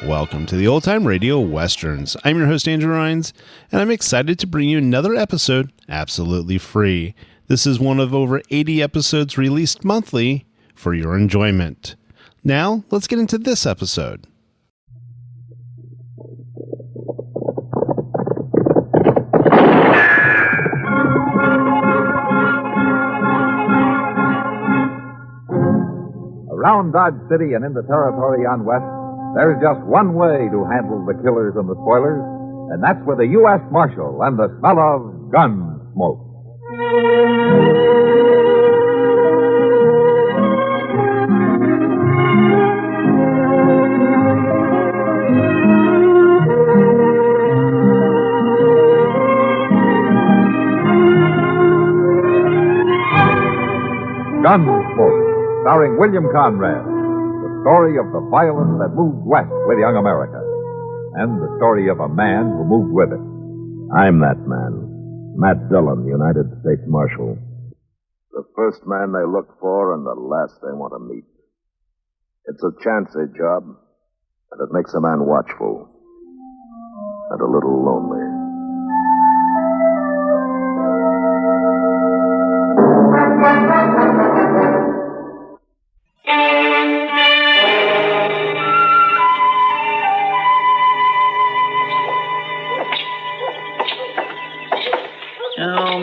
Welcome to the Old Time Radio Westerns. I'm your host, Andrew Rhines, and I'm excited to bring you another episode absolutely free. This is one of over 80 episodes released monthly for your enjoyment. Now, let's get into this episode. Around Dodge City and in the territory on West, there's just one way to handle the killers and the spoilers, and that's with a U.S. Marshal and the smell of Gunsmoke. Gunsmoke, starring William Conrad. The story of the violence that moved west with young America. And the story of a man who moved with it. I'm that man. Matt Dillon, United States Marshal. The first man they look for and the last they want to meet. It's a chancy job, and it makes a man watchful. And a little lonely.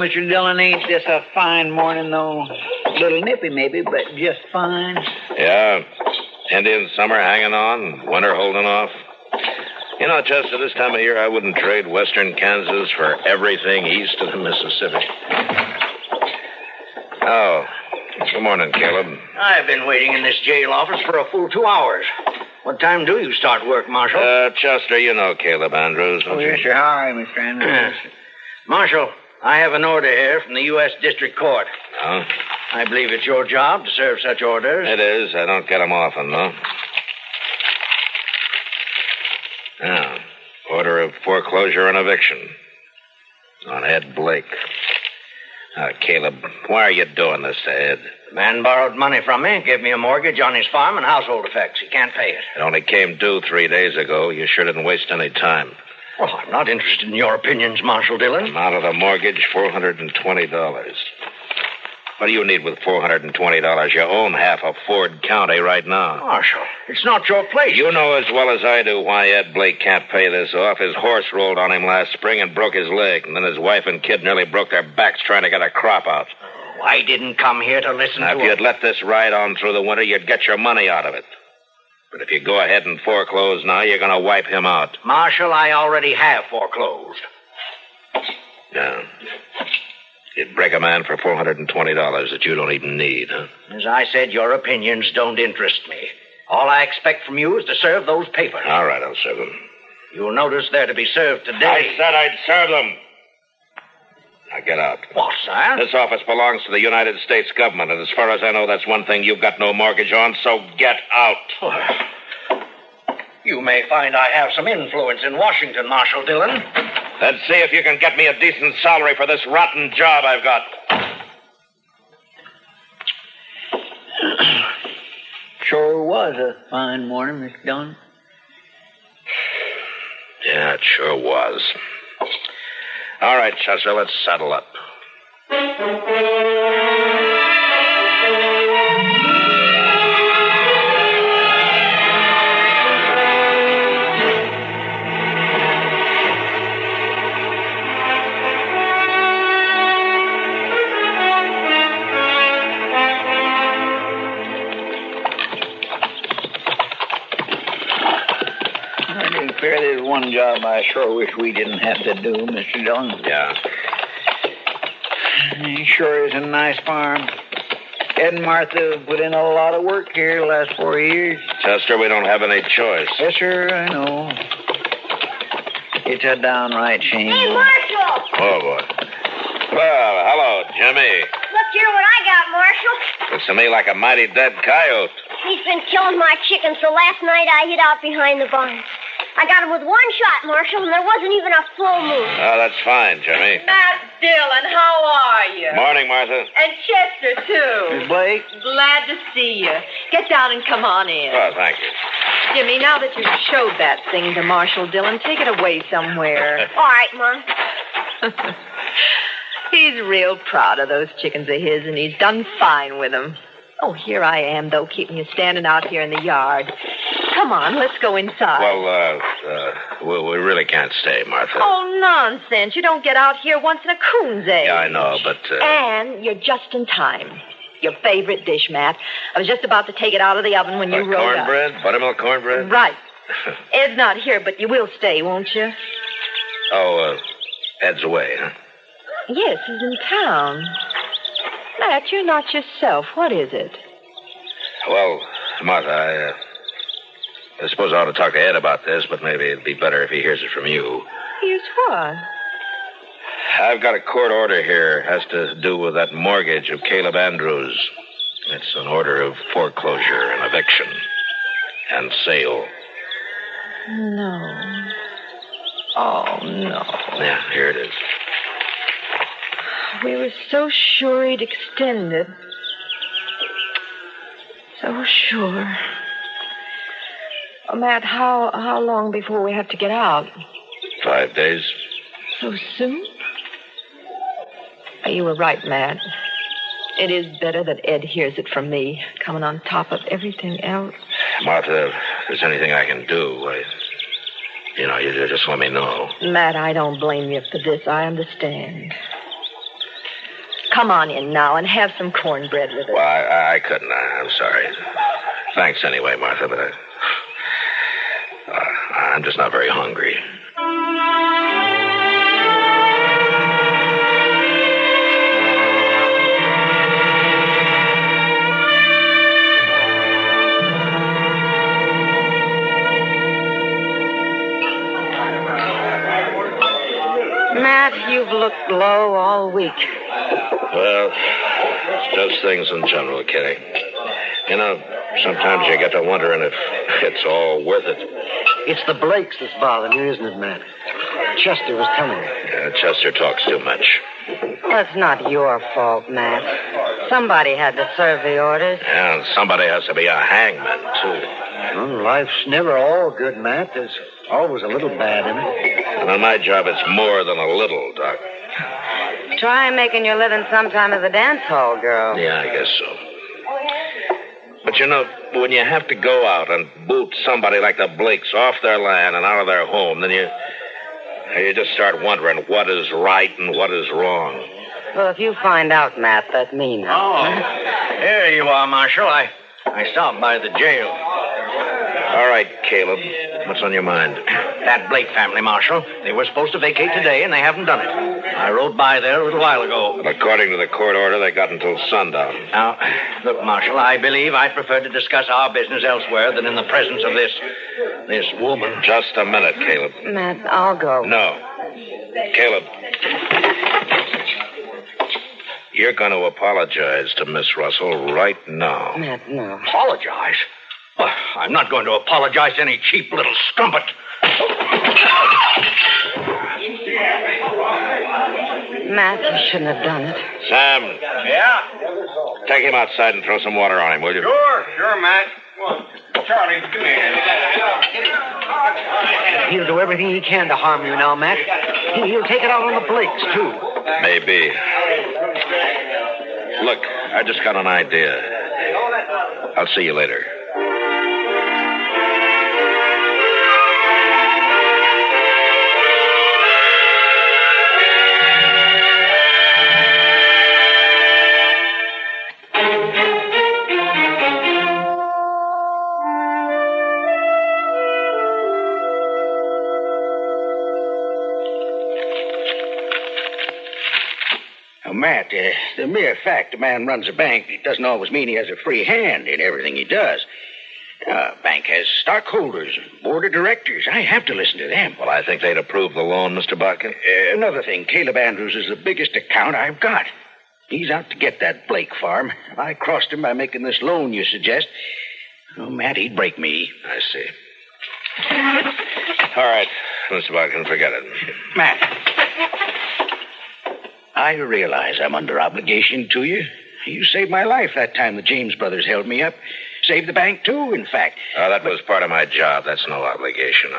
Mr. Dillon, ain't this a fine morning, though? A little nippy, maybe, but just fine. Yeah. Indian summer hanging on, winter holding off. You know, Chester, this time of year, I wouldn't trade western Kansas for everything east of the Mississippi. Oh, good morning, Caleb. I've been waiting in this jail office for a full 2 hours. What time do you start work, Marshal? Chester, you know Caleb Andrews, don't you? Yes, sir. How are you, Mr. Andrews? Marshal, I have an order here from the U.S. District Court. Oh? I believe it's your job to serve such orders. It is. I don't get them often, though. Now, order of foreclosure and eviction on Ed Blake. Caleb, why are you doing this to Ed? The man borrowed money from me, gave me a mortgage on his farm and household effects. He can't pay it. It only came due 3 days ago. You sure didn't waste any time. Well, I'm not interested in your opinions, Marshal Dillon. Amount of the mortgage, $420. What do you need with $420? You own half of Ford County right now. Marshal, it's not your place. You know as well as I do why Ed Blake can't pay this off. His horse rolled on him last spring and broke his leg. And then his wife and kid nearly broke their backs trying to get a crop out. Oh, I didn't come here to listen to If you'd let this ride on through the winter, you'd get your money out of it. But if you go ahead and foreclose now, you're going to wipe him out. Marshal, I already have foreclosed. Yeah. You'd break a man for $420 that you don't even need, huh? As I said, your opinions don't interest me. All I expect from you is to serve those papers. All right, I'll serve them. You'll notice they're to be served today. I said I'd serve them. Now get out. What, sir? This office belongs to the United States government, and as far as I know, that's one thing you've got no mortgage on, so get out. You may find I have some influence in Washington, Marshal Dillon. Then see if you can get me a decent salary for this rotten job I've got. Sure was a fine morning, Mr. Dillon. Yeah, it sure was. All right, Chester, let's saddle up. There's one job I sure wish we didn't have to do, Mr. Dillon. Yeah. It sure is a nice farm. Ed and Martha put in a lot of work here the last 4 years. Chester, we don't have any choice. Yes, sir, I know. It's a downright shame. Hey, Marshal! Oh, boy. Well, hello, Jimmy. Look here what I got, Marshal. Looks to me like a mighty dead coyote. He's been killing my chickens, so last night I hid out behind the barn. I got him with one shot, Marshal, and there wasn't even a full moon. Oh, that's fine, Jimmy. Matt Dillon, how are you? Morning, Martha. And Chester, too. Miss Blake? Glad to see you. Get down and come on in. Oh, thank you. Jimmy, now that you've showed that thing to Marshal Dillon, take it away somewhere. All right, Mom. He's real proud of those chickens of his, and he's done fine with them. Oh, here I am, though, keeping you standing out here in the yard. Come on, let's go inside. Well, we really can't stay, Martha. Oh, nonsense. You don't get out here once in a coon's age. Yeah, I know, but... And you're just in time. Your favorite dish, Matt. I was just about to take it out of the oven when you rode up. Cornbread? Buttermilk cornbread? Right. Ed's not here, but you will stay, won't you? Oh, Ed's away, huh? Yes, he's in town. Matt, you're not yourself. What is it? Well, Martha, I suppose I ought to talk to Ed about this, but maybe it'd be better if he hears it from you. Here's what? I've got a court order here. It has to do with that mortgage of Caleb Andrews. It's an order of foreclosure and eviction and sale. No. Oh, no. Yeah, here it is. We were so sure he'd extend it. So sure. Oh, Matt, how long before we have to get out? 5 days. So soon? You were right, Matt. It is better that Ed hears it from me, coming on top of everything else. Martha, if there's anything I can do, you just let me know. Matt, I don't blame you for this. I understand. Come on in now and have some cornbread with us. Well, I couldn't. I'm sorry. Thanks anyway, Martha, but I'm just not very hungry. Matt, you've looked low all week. Well, it's just things in general, Kitty. You know, sometimes you get to wondering if it's all worth it. It's the Blakes that's bothering you, isn't it, Matt? Chester was telling me. Yeah, Chester talks too much. Well, it's not your fault, Matt. Somebody had to serve the orders. Yeah, and somebody has to be a hangman, too. Well, life's never all good, Matt. There's always a little bad in it. And on my job, it's more than a little, Doc. Try making your living sometime as a dance hall girl. Yeah, I guess so. But, you know, when you have to go out and boot somebody like the Blakes off their land and out of their home, then you just start wondering what is right and what is wrong. Well, if you find out, Matt, that means... Oh, there you are, Marshal. I stopped by the jail. All right, Caleb. What's on your mind? That Blake family, Marshal. They were supposed to vacate today, and they haven't done it. I rode by there a little while ago. But according to the court order, they got until sundown. Now, look, Marshal, I believe I'd prefer to discuss our business elsewhere than in the presence of this woman. Just a minute, Caleb. Matt, I'll go. No. Caleb. You're going to apologize to Miss Russell right now. Matt, no. Apologize? Well, I'm not going to apologize to any cheap little strumpet. Matt, you shouldn't have done it. Sam. Yeah? Take him outside and throw some water on him, will you? Sure, Matt. Well, Charlie, come here. He'll do everything he can to harm you now, Matt. He'll take it out on the Blakes, too. Maybe. Look, I just got an idea. I'll see you later. Matt, the mere fact a man runs a bank doesn't always mean he has a free hand in everything he does. A bank has stockholders, board of directors. I have to listen to them. Well, I think they'd approve the loan, Mr. Bodkin. Another thing, Caleb Andrews is the biggest account I've got. He's out to get that Blake farm. If I crossed him by making this loan you suggest, oh, Matt, he'd break me. I see. All right, Mr. Bodkin, forget it. Matt, I realize I'm under obligation to you. You saved my life that time the James brothers held me up. Saved the bank, too, in fact. That was part of my job. That's no obligation.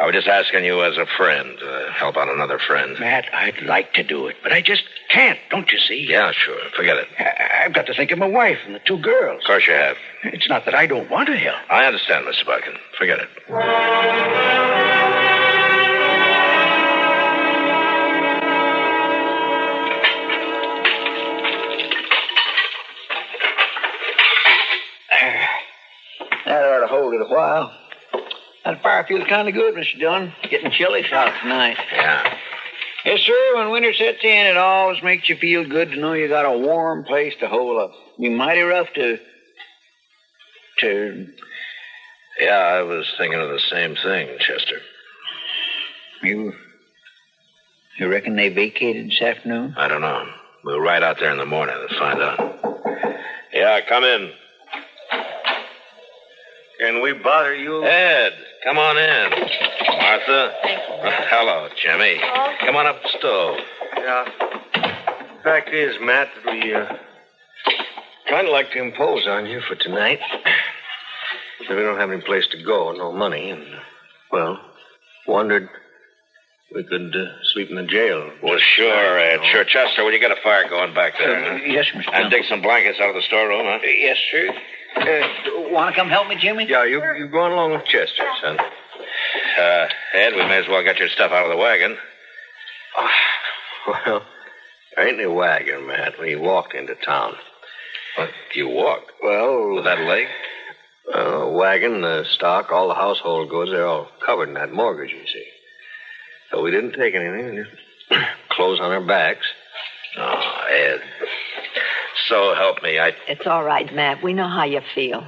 I was just asking you as a friend to help out another friend. Matt, I'd like to do it, but I just can't, don't you see? Yeah, sure. Forget it. I've got to think of my wife and the two girls. Of course you have. It's not that I don't want to help. I understand, Mr. Bodkin. Forget it. That ought to hold it a while. That fire feels kind of good, Mr. Dillon. Getting chilly out tonight. Yeah. Yes, sir. When winter sets in, it always makes you feel good to know you got a warm place to hole up. Be mighty rough to... Yeah, I was thinking of the same thing, Chester. You reckon they vacated this afternoon? I don't know. We'll ride out there in the morning and find out. Yeah, come in. Can we bother you? Ed, come on in. Martha. Hello, Jimmy. Oh. Come on up the stove. Yeah. Fact is, Matt, that we kind of like to impose on you for tonight. We don't have any place to go, no money, and, well, wondered we could sleep in the jail. Well, sure, Ed. Sure, Chester, will you get a fire going back there? Huh? Yes, Mr. Dillon. And dig some blankets out of the storeroom, huh? Yes, sir. Want to come help me, Jimmy? Yeah, you go on along with Chester, son. Ed, we may as well get your stuff out of the wagon. Well, there ain't any wagon, Matt. We walked into town. What? You walked? Well... With that leg? Wagon, the stock, all the household goods, they're all covered in that mortgage, you see. So we didn't take anything. We just clothes on our backs. Oh, Ed. So help me, It's all right, Matt. We know how you feel.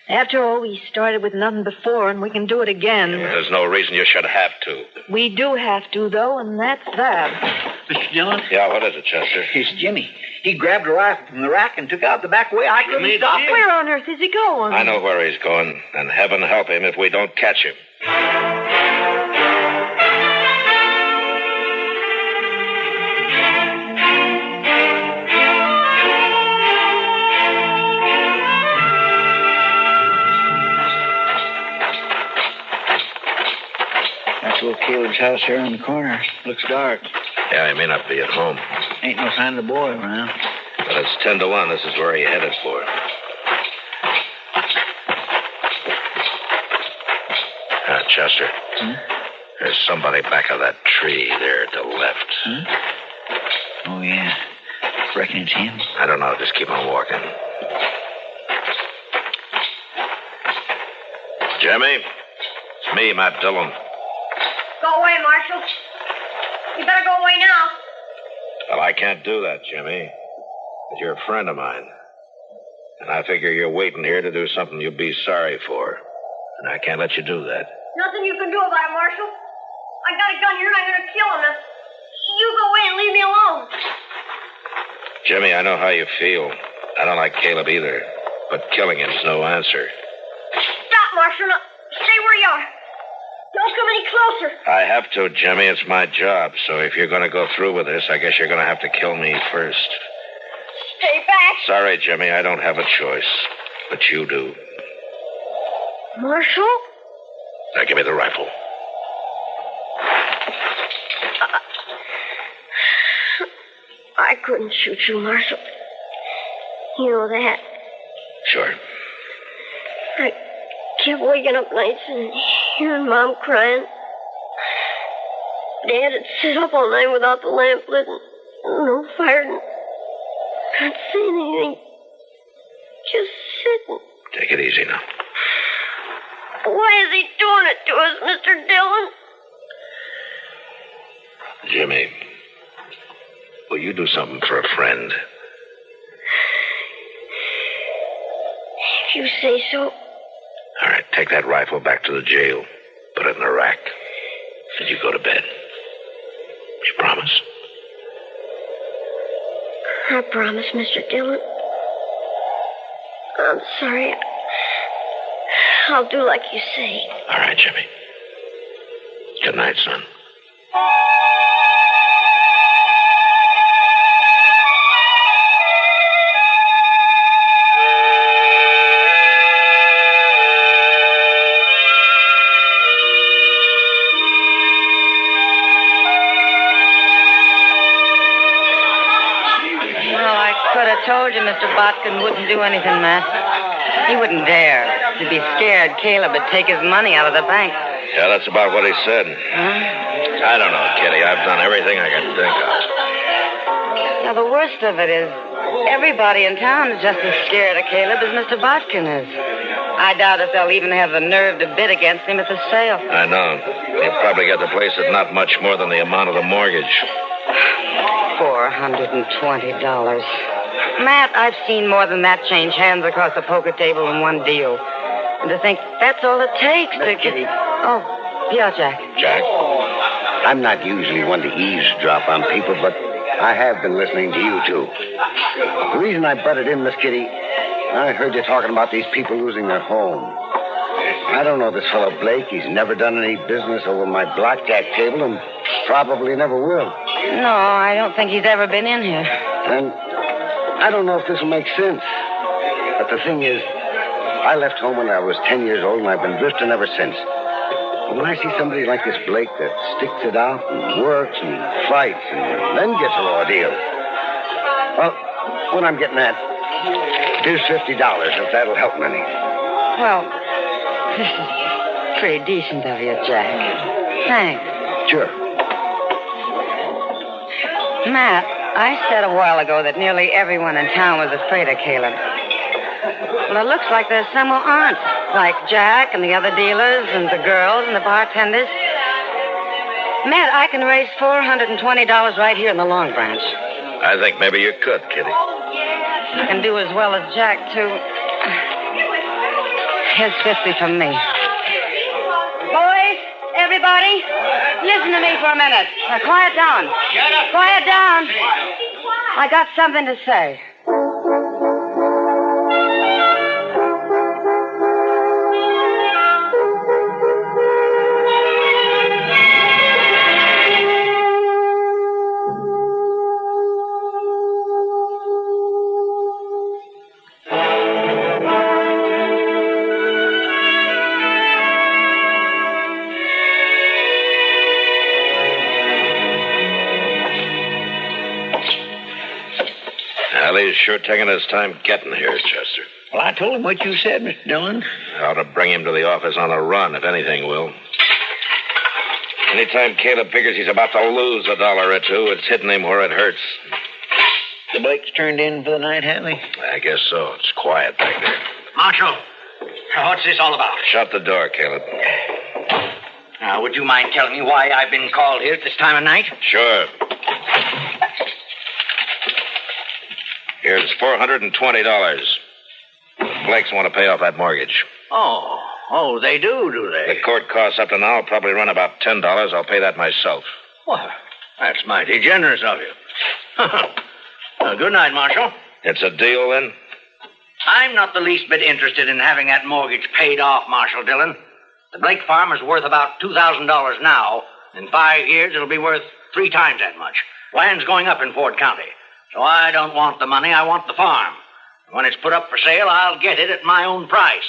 After all, we started with nothing before, and we can do it again. There's no reason you should have to. We do have to, though, and that's that. Mr. Dillon? Yeah, what is it, Chester? It's Jimmy. He grabbed a rifle from the rack and took out the back way. I couldn't stop him. Where on earth is he going? I know where he's going, and heaven help him if we don't catch him. That's little Caleb's house here on the corner. Looks dark. Yeah, he may not be at home. Ain't no sign of the boy around. But it's 10 to 1. This is where he headed for. Chester. There's somebody back of that tree there to the left. Oh, yeah. Reckon it's him. I don't know. Just keep on walking. Jimmy? It's me, Matt Dillon. Go away, Marshal. You better go away now. Well, I can't do that, Jimmy. But you're a friend of mine. And I figure you're waiting here to do something you'll be sorry for. And I can't let you do that. Nothing you can do about it, Marshal. I got a gun here and I'm going to kill him. Now, you go away and leave me alone. Jimmy, I know how you feel. I don't like Caleb either. But killing him's no answer. Stop, Marshal. Now, stay where you are. Don't come any closer. I have to, Jimmy. It's my job. So if you're going to go through with this, I guess you're going to have to kill me first. Stay back. Sorry, Jimmy. I don't have a choice. But you do. Marshal? Now give me the rifle. I couldn't shoot you, Marshal. You know that. Sure. I kept waking up nights and hearing Mom crying. Dad would sit up all night without the lamp lit and no fire and not saying anything. Just sitting. Take it easy now. Why is he doing it to us, Mr. Dillon? Jimmy, will you do something for a friend? If you say so. All right, take that rifle back to the jail. Put it in the rack. And you go to bed. You promise? I promise, Mr. Dillon. I'm sorry. I'll do like you say. All right, Jimmy. Good night, son. Could have told you Mr. Botkin wouldn't do anything, Matt. He wouldn't dare. He'd be scared Caleb would take his money out of the bank. Yeah, that's about what he said. Huh? I don't know, Kitty. I've done everything I can think of. Now, the worst of it is everybody in town is just as scared of Caleb as Mr. Botkin is. I doubt if they'll even have the nerve to bid against him at the sale. I know. He'll probably get the place at not much more than the amount of the mortgage. $420. Matt, I've seen more than that change hands across the poker table in one deal. And to think that's all it takes to Kitty. Oh, yeah, Jack. Jack? I'm not usually one to eavesdrop on people, but I have been listening to you two. The reason I butted in, Miss Kitty, I heard you talking about these people losing their home. I don't know this fellow Blake. He's never done any business over my blackjack table and probably never will. No, I don't think he's ever been in here. And I don't know if this will make sense. But the thing is, I left home when I was 10 years old, and I've been drifting ever since. And when I see somebody like this Blake that sticks it out and works and fights and then gets a raw deal, well, what I'm getting at, here's $50, if that'll help me any. Well, this is pretty decent of you, Jack. Thanks. Sure. Matt, I said a while ago that nearly everyone in town was afraid of Caleb. Well, it looks like there's some who aren't, like Jack and the other dealers and the girls and the bartenders. Matt, I can raise $420 right here in the Long Branch. I think maybe you could, Kitty. I can do as well as Jack, too. Here's 50 from me. Boys, everybody, listen to me for a minute. Now, quiet down. Quiet down. I got something to say. Well, he's sure taking his time getting here, Chester. Well, I told him what you said, Mr. Dillon. I ought to bring him to the office on a run, if anything will. Anytime Caleb figures he's about to lose $1 or $2, it's hitting him where it hurts. The Blakes turned in for the night, have they? I guess so. It's quiet back there. Marshal, what's this all about? Shut the door, Caleb. Now, would you mind telling me why I've been called here at this time of night? Sure. Here's $420. Blakes want to pay off that mortgage. Oh, they do they? The court costs up to now will probably run about $10. I'll pay that myself. Well, that's mighty generous of you. Well, good night, Marshal. It's a deal, then? I'm not the least bit interested in having that mortgage paid off, Marshal Dillon. The Blake farm is worth about $2,000 now. In 5 years, it'll be worth 3 times that much. Land's going up in Ford County. So I don't want the money, I want the farm. When it's put up for sale, I'll get it at my own price.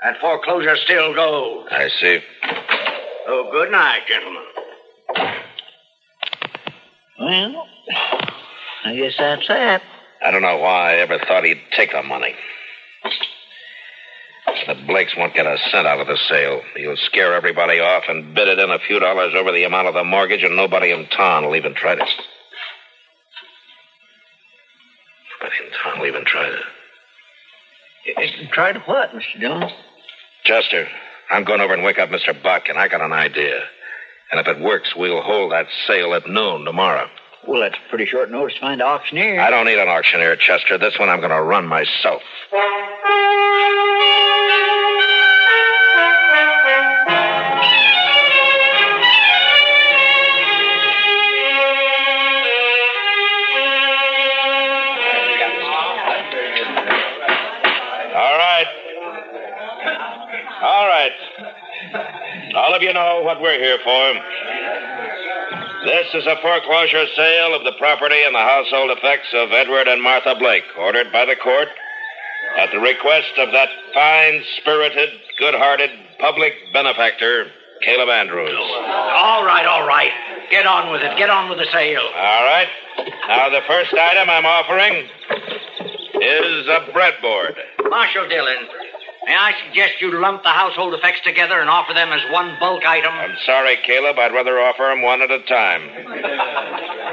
That foreclosure still goes. I see. Oh, good night, gentlemen. Well, I guess that's that. I don't know why I ever thought he'd take the money. The Blakes won't get a cent out of the sale. He'll scare everybody off and bid it in a few dollars over the amount of the mortgage, and nobody in town will even try to... Try to what, Mr. Dillon? Chester, I'm going over and wake up Mr. Buck, and I got an idea. And if it works, we'll hold that sale at noon tomorrow. Well, that's pretty short notice to find an auctioneer. I don't need an auctioneer, Chester. This one I'm going to run myself. All right. All of you know what we're here for. This is a foreclosure sale of the property and the household effects of Edward and Martha Blake, ordered by the court at the request of that fine-spirited, good-hearted public benefactor, Caleb Andrews. All right. Get on with it. Get on with the sale. All right. Now, the first item I'm offering is a breadboard. Marshal Dillon, may I suggest you lump the household effects together and offer them as one bulk item? I'm sorry, Caleb. I'd rather offer them one at a time.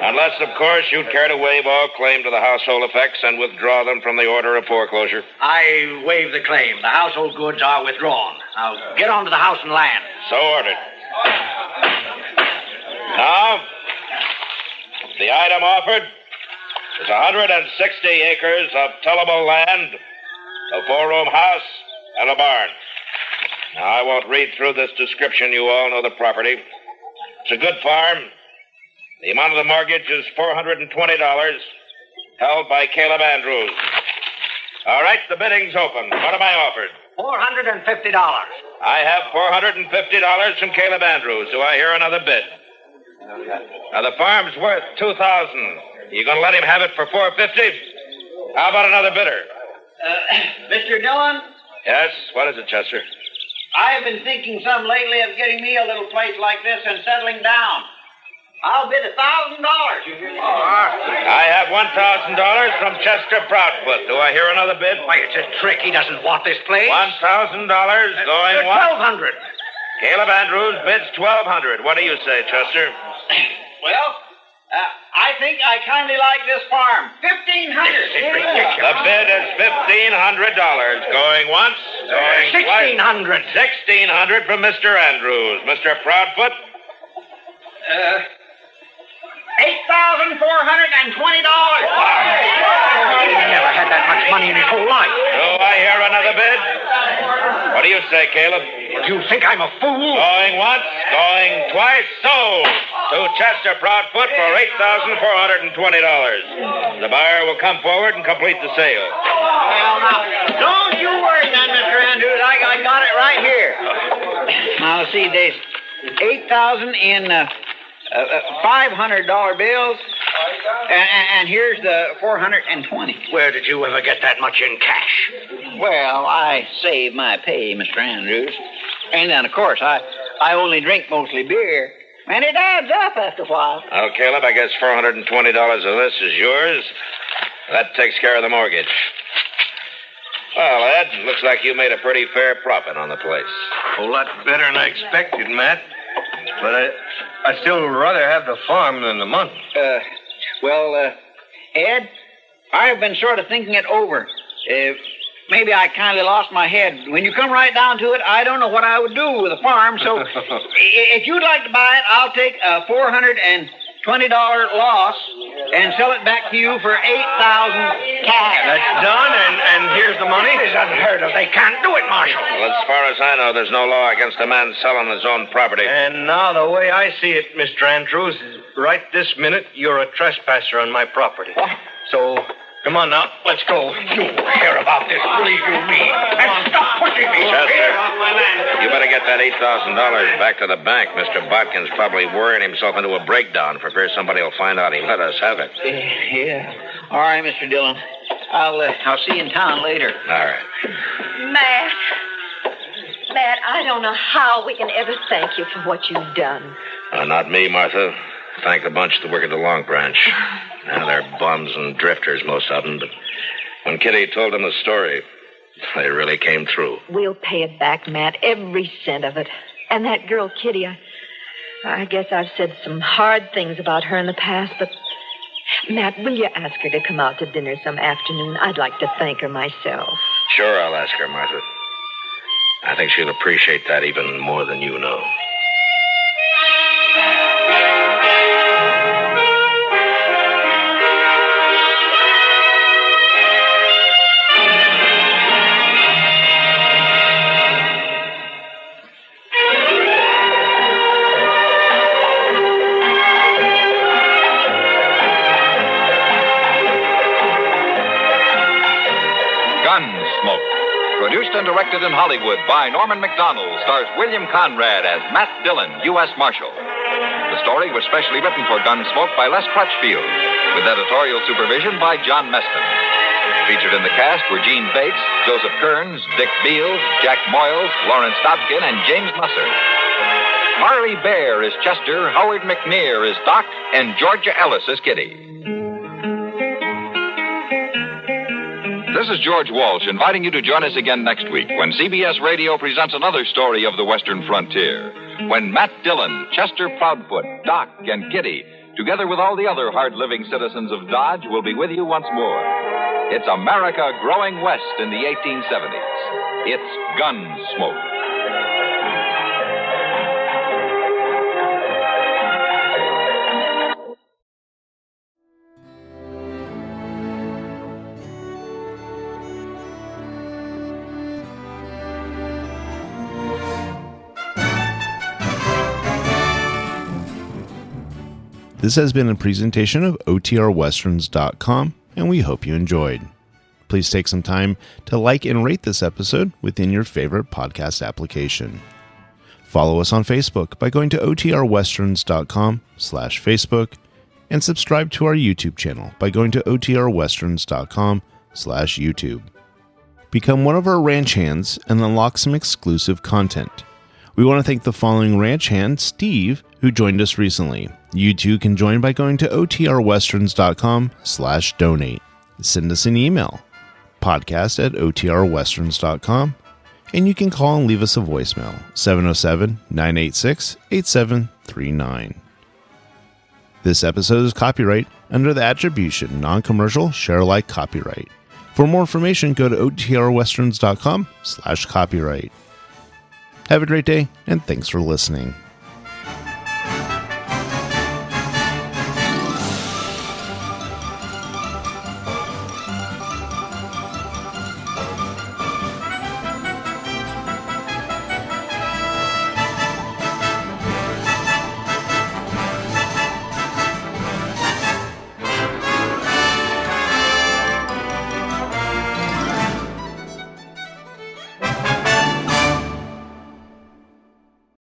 Unless, of course, you'd care to waive all claim to the household effects and withdraw them from the order of foreclosure. I waive the claim. The household goods are withdrawn. Now, get on to the house and land. So ordered. Now, the item offered is 160 acres of tillable land, a 4-room house, and a barn. Now, I won't read through this description. You all know the property. It's a good farm. The amount of the mortgage is $420, held by Caleb Andrews. All right, the bidding's open. What am I offered? $450. I have $450 from Caleb Andrews. Do I hear another bid? Now, the farm's worth $2,000. You going to let him have it for $450? How about another bidder? Mr. Dillon? Yes? What is it, Chester? I have been thinking some lately of getting me a little place like this and settling down. I'll bid $1,000. I have $1,000 from Chester Proudfoot. Do I hear another bid? Why, it's a trick. He doesn't want this place. $1,000 going what? $1,200. Caleb Andrews bids $1,200. What do you say, Chester? Well, I think I kindly like this farm. $1,500. The bid is $1,500. Going once, going twice. $1,600. $1,600 from Mr. Andrews. Mr. Proudfoot? $8,420. He never had that much money in his whole life. Do I hear another bid? What do you say, Caleb? Do you think I'm a fool? Going once, going twice, sold to Chester Proudfoot for $8,420. The buyer will come forward and complete the sale. Well, now, don't you worry then, Mr. Andrews. I got it right here. Now, see, there's 8,000 in $500 bills, and here's the 420. Where did you ever get that much in cash? Well, I save my pay, Mr. Andrews. And then, of course, I only drink mostly beer. And it adds up after a while. Well, Caleb, I guess $420 of this is yours. That takes care of the mortgage. Well, Ed, looks like you made a pretty fair profit on the place. A whole lot better than I expected, Matt. But I'd still rather have the farm than the money. Ed, I've been sort of thinking it over. Maybe I kind of lost my head. When you come right down to it, I don't know what I would do with a farm. So if you'd like to buy it, I'll take a $420 loss and sell it back to you for $8,000 cash. That's done, and here's the money? It's unheard of. They can't do it, Marshal. Well, as far as I know, there's no law against a man selling his own property. And now the way I see it, Mr. Andrews, is right this minute, you're a trespasser on my property. So, come on now, let's go. You care about this, believe you me. And stop pushing me. Chester, you better get that $8,000 back to the bank. Mr. Bodkin's probably worrying himself into a breakdown for fear somebody will find out he let us have it. Yeah. All right, Mr. Dillon. I'll see you in town later. All right. Matt, I don't know how we can ever thank you for what you've done. Not me, Martha. Thank the bunch that work at the Long Branch. Now, they're bums and drifters, most of them, but when Kitty told them the story, they really came through. We'll pay it back, Matt, every cent of it. And that girl, Kitty, I guess I've said some hard things about her in the past, but Matt, will you ask her to come out to dinner some afternoon? I'd like to thank her myself. Sure, I'll ask her, Martha. I think she'll appreciate that even more than you know. Gunsmoke. Produced and directed in Hollywood by Norman Macdonald, stars William Conrad as Matt Dillon, U.S. Marshal. The story was specially written for Gunsmoke by Les Crutchfield, with editorial supervision by John Meston. Featured in the cast were Gene Bates, Joseph Kearns, Dick Beals, Jack Moyles, Lawrence Dobkin, and James Musser. Harley Bear is Chester, Howard McNear is Doc, and Georgia Ellis is Kitty. This is George Walsh inviting you to join us again next week when CBS Radio presents another story of the Western frontier. When Matt Dillon, Chester Proudfoot, Doc, and Kitty, together with all the other hard-living citizens of Dodge, will be with you once more. It's America growing west in the 1870s. It's Gunsmoke. This has been a presentation of OTRWesterns.com, and we hope you enjoyed. Please take some time to like and rate this episode within your favorite podcast application. Follow us on Facebook by going to OTRWesterns.com/Facebook, and subscribe to our YouTube channel by going to OTRWesterns.com/YouTube. Become one of our ranch hands and unlock some exclusive content. We want to thank the following ranch hand, Steve, who joined us recently. You too can join by going to OTRWesterns.com/donate. Send us an email, podcast@OTRWesterns.com, and you can call and leave us a voicemail, 707-986-8739. This episode is copyright under the attribution, non-commercial, share-alike copyright. For more information, go to OTRWesterns.com/copyright. Have a great day, and thanks for listening.